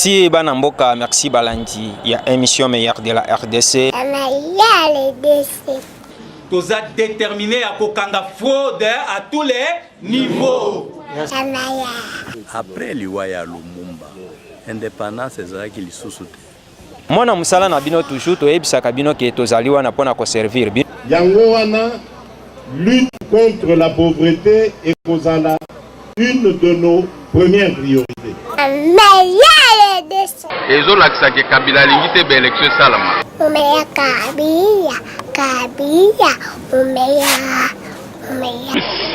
Merci Banamboka, merci Balandi. Il y a émission meilleure de la RDC. Nous a déterminé à Kokanga fraude à tous les niveaux. Après l'Iwaya Lumumba, indépendance c'est qui les sous-soute. Moi na musala na bino toujours to ebisa kabino ke tozaliwa na pona ko servir bien. Yango wana lutte contre la pauvreté et kozala une de nos premières priorités. Et zo lakisa ke Kabila lingite be élection salama. Umeya Kabila.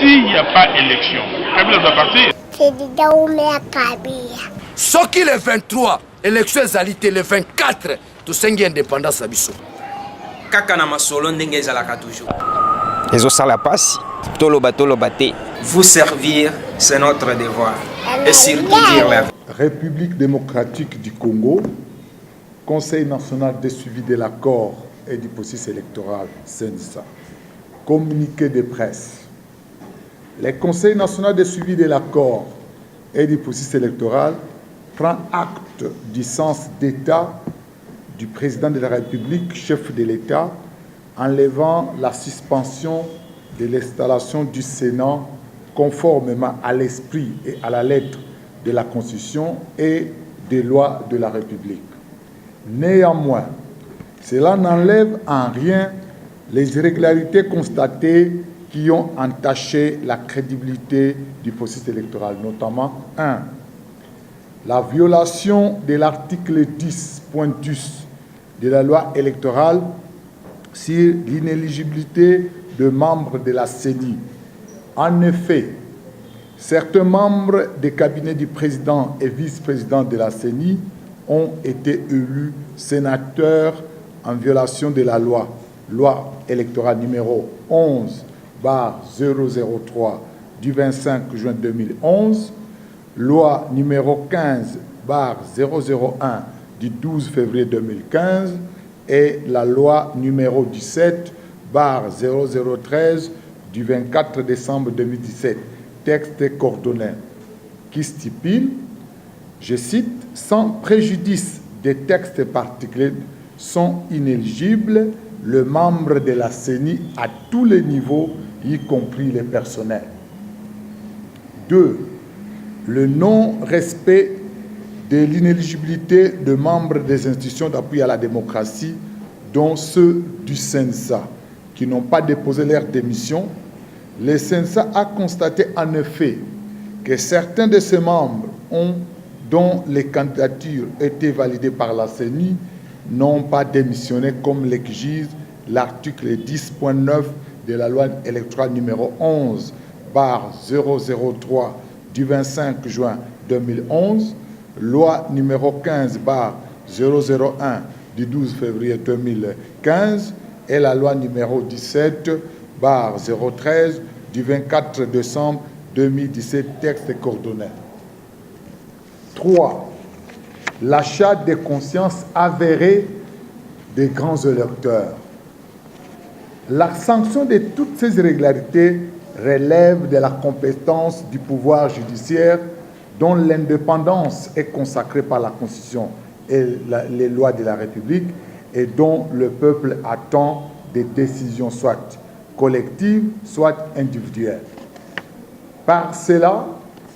S'il n'y a pas élection, Kabila doit partir. C'est dit Umeya Kabila. Ce qui le 23, élection égalité le 24, tout cinq indépendance à Bissau. Kaka na masolo ndenge ezalaka toujours. Ezo sala pasi, toloba te. Vous servir, c'est notre devoir. Et surtout dire la République démocratique du Congo, Conseil national de suivi de l'accord et du processus électoral, CNSA. Communiqué de presse. Le Conseil national de suivi de l'accord et du processus électoral prend acte du sens d'État du président de la République, chef de l'État, en levant la suspension de l'installation du Sénat conformément à l'esprit et à la lettre de la Constitution et des lois de la République. Néanmoins, cela n'enlève en rien les irrégularités constatées qui ont entaché la crédibilité du processus électoral, notamment 1. La violation de l'article 10.10 de la loi électorale sur l'inéligibilité de membres de la CENI. En effet, certains membres des cabinets du président et vice-président de la CENI ont été élus sénateurs en violation de la loi électorale numéro 11/003 du 25 juin 2011, loi numéro 15/001 du 12 février 2015 et la loi numéro 17/0013 du 24 décembre 2017, texte coordonné, qui stipule, je cite, « Sans préjudice des textes particuliers sont inéligibles les membres de la CENI à tous les niveaux, y compris les personnels. » 2. Le non-respect de l'inéligibilité de membres des institutions d'appui à la démocratie, dont ceux du CNSA, qui n'ont pas déposé leur démission. Le CNSA a constaté en effet que certains de ses membres dont les candidatures étaient validées par la CENI n'ont pas démissionné comme l'exige l'article 10.9 de la loi électorale numéro 11/003 du 25 juin 2011, loi numéro 15/001 du 12 février 2015 et la loi numéro 17/013 du 24 décembre 2017, texte coordonné. 3. L'achat de conscience avérée des grands électeurs. La sanction de toutes ces irrégularités relève de la compétence du pouvoir judiciaire dont l'indépendance est consacrée par la Constitution et les lois de la République et dont le peuple attend des décisions soit collectives, soit individuelles. Par cela,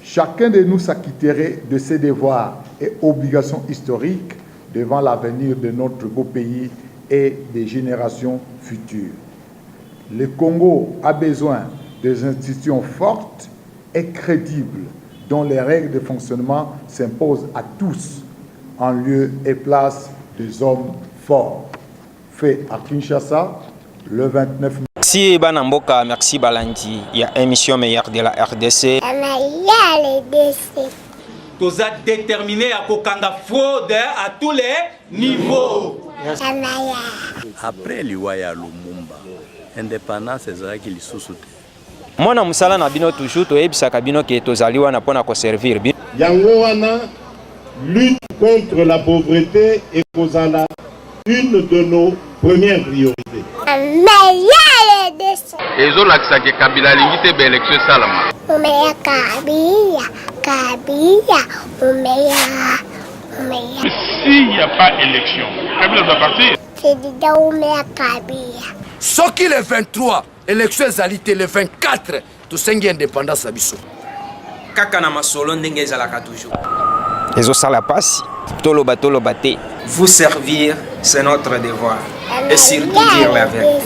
chacun de nous s'acquitterait de ses devoirs et obligations historiques devant l'avenir de notre beau pays et des générations futures. Le Congo a besoin des institutions fortes et crédibles dont les règles de fonctionnement s'imposent à tous en lieu et place des hommes forts. Fait à Kinshasa le 29 mai. Merci Banamboka, merci Balandi. Il y a émission meilleure de la RDC. Nous a déterminé à Kokanga fraude à tous les niveaux. Après l'Iwaya Lumumba, indépendance c'est qui les sous-soute. Moi na musala na bino toujours to ebisa kabino ke tozaliwa na pona ko servir bien. Yango wana lutte contre la pauvreté et kozala une de nos premières priorités. Et zo lakisa ke Kabila lingite be élection salama. Umeya Kabila. S'il n'y a pas élection, Kabila doit partir. Soki le 23, élection ezalité le 24, tosengi indépendance à biso. Kaka na masolo ndenge ezalaka toujours. Ezosala pasi, toloba te. Vous servir, c'est notre devoir. Et surtout dire la vérité.